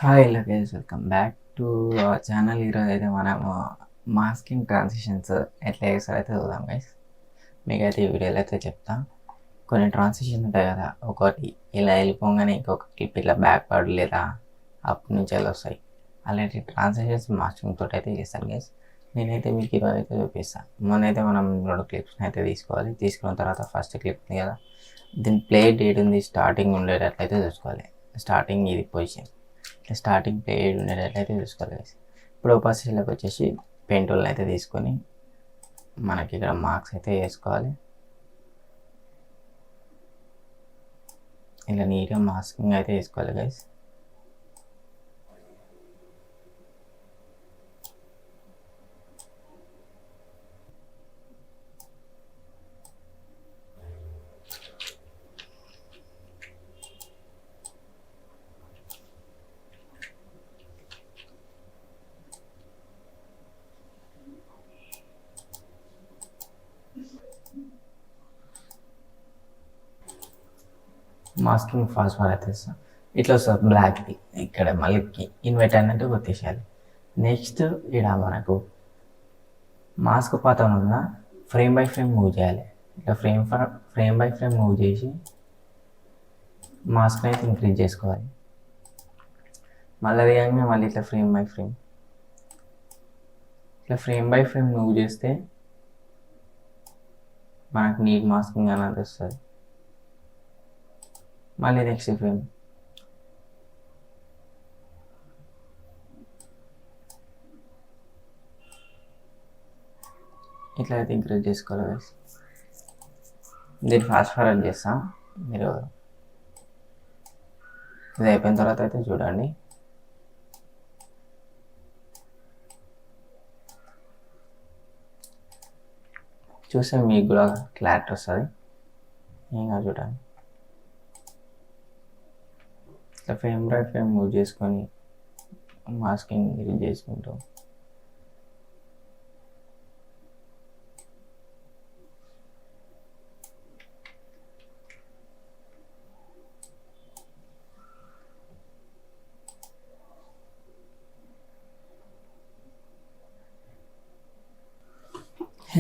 Hi hello guys, welcome back to our channel. ఈరోజు అయితే మనము మాస్కింగ్ ట్రాన్సిషన్స్ ఎట్లా చేస్తారో అయితే చూద్దాం గైస్. మీకైతే ఈ వీడియోలో అయితే చెప్తా. కొన్ని ట్రాన్సిషన్ ఉంటాయి కదా, ఒకటి ఇలా వెళ్ళిపోగానే ఇంకొక క్లిప్ ఇట్లా బ్యాక్వర్డ్ లేదా అప్ నుంచి వెళ్ళి వస్తాయి. అలాంటి ట్రాన్సిషన్స్ మాస్కింగ్ తోటి అయితే చేస్తాను గైస్. నేనైతే మీకు ఈరోజు అయితే చూపిస్తాను. మొన్నైతే మనం 2 క్లిప్స్ని అయితే తీసుకోవాలి. తీసుకున్న తర్వాత ఫస్ట్ క్లిప్ ఉంది కదా, దీని ప్లే డేట్ ఉంది స్టార్టింగ్ ఉండేటట్లయితే చూసుకోవాలి. స్టార్టింగ్ ఇది పొజిషన్ స్టార్టింగ్ ప్లేడ్ ఉండేటట్లయితే చూసుకోవాలి. ఇప్పుడు ఓపాసిటీలోకి వచ్చేసి పెన్ టూల్ని అయితే తీసుకొని మనకి ఇక్కడ మార్క్స్ అయితే వేసుకోవాలి. ఇలా నీట్గా మాస్కింగ్ అయితే వేసుకోవాలి గైస్. మాస్కింగ్ ఫాస్ట్ ఫార్వర్డ్ అయితే ఇట్లా వస్తుంది బ్లాక్. ఇక్కడ మళ్ళీ ఇన్వర్ట్ అన్నట్టు కొట్టేసేయాలి. నెక్స్ట్ ఇక్కడ మనకు మాస్క్ పాతం ఉన్న ఫ్రేమ్ బై ఫ్రేమ్ మూవ్ చేయాలి. ఇట్లా ఫ్రేమ్ బై ఫ్రేమ్ మూవ్ చేసి మాస్క్ని అయితే ఇంక్రీజ్ చేసుకోవాలి. మళ్ళీ దిగంగా మళ్ళీ ఇట్లా ఫ్రేమ్ బై ఫ్రేమ్ మూవ్ చేస్తే మనకు నీట్ మాస్కింగ్ అనేది వస్తుంది. మళ్ళీ నెక్స్ట్ ఫ్రేమ్ ఇట్లా అయితే ఇంక్రీజ్ చేసుకోవాలి. దీన్ని ఫాస్ట్ ఫార్వర్డ్ చేస్తాం. మీరు ఇది అయిపోయిన తర్వాత అయితే చూడండి. చూస్తే మీకు కూడా క్లారిటీ వస్తుంది. ఇంకా చూడండి, ఇట్లా ఫ్రేమ్ బై ఫ్రేమ్ మూవ్ చేసుకొని మాస్కింగ్ ఇది చేసుకుంటాం.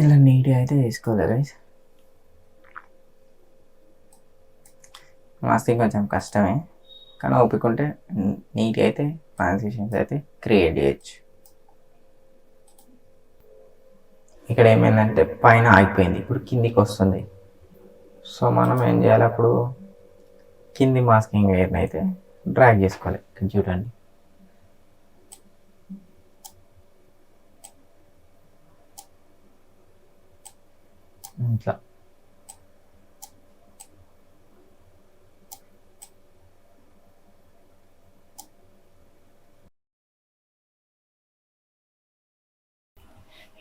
ఇలా నీట్గా అయితే వేసుకోవాలి గైస్. మాస్కింగ్ కొంచెం కష్టమే, కానీ ఒప్పుకుంటే నీట్గా అయితే ట్రాన్సిషన్స్ అయితే క్రియేట్ చేయొచ్చు. ఇక్కడ ఏమైందంటే పైన ఆగిపోయింది, ఇప్పుడు కిందికి వస్తుంది. సో మనం ఏం చేయాలి, అప్పుడు కింది మాస్కింగ్ లేయర్ని అయితే డ్రాగ్ చేసుకోవాలి. ఇక్కడ చూడండి, ఇట్లా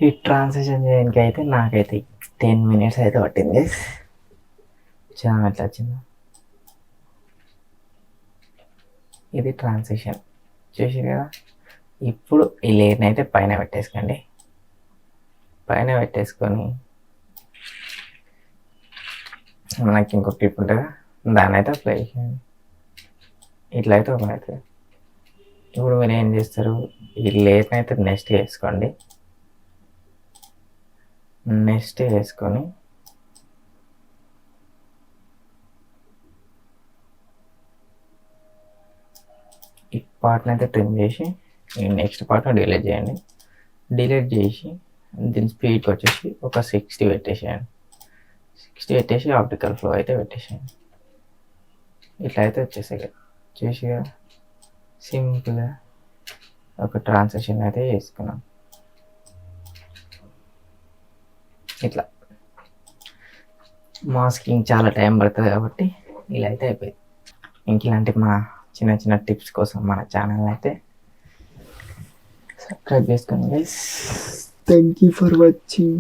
ఈ ట్రాన్సిషన్ చేయడానికి అయితే నాకైతే 10 minutes అయితే పట్టింది. చాలా ఎట్లా వచ్చింది. ఇది ట్రాన్సిషన్ చూసి కదా. ఇప్పుడు ఈ లేయర్ని అయితే పైన పెట్టేసుకోండి. పైన పెట్టేసుకొని మనకి ఇంకో క్లిప్ ఉంటుంది, దాన్ని అయితే అప్లై చేయండి. ఇట్లా అయితే ఓపెన్ అవుతుంది. ఇప్పుడు మీరు ఏం చేస్తారు, ఈ లేయర్ని అయితే నెక్స్ట్ వేసుకోండి. నెక్స్ట్ వేసుకొని ఈ పార్ట్ని అయితే ట్రిమ్ చేసి ఈ నెక్స్ట్ పార్ట్ని డిలీట్ చేయండి. డిలీట్ చేసి దీని స్పీడ్కి వచ్చేసి ఒక 60 పెట్టేసేయండి. 60 పెట్టేసి ఆప్టికల్ ఫ్లో అయితే పెట్టేసేయండి. ఇట్లా అయితే వచ్చేసాయి కదా. చూసి కదా, సింపుల్గా ఒక ట్రాన్సాక్షన్ అయితే చేసుకున్నాం. ఇట్లా మాస్కింగ్ చాలా టైం పడుతుంది కాబట్టి ఇలా అయితే అయిపోయింది. ఇంక ఇలాంటి మా చిన్న చిన్న టిప్స్ కోసం మన ఛానల్ అయితే సబ్స్క్రైబ్ చేసుకోండి guys. Thank you for watching.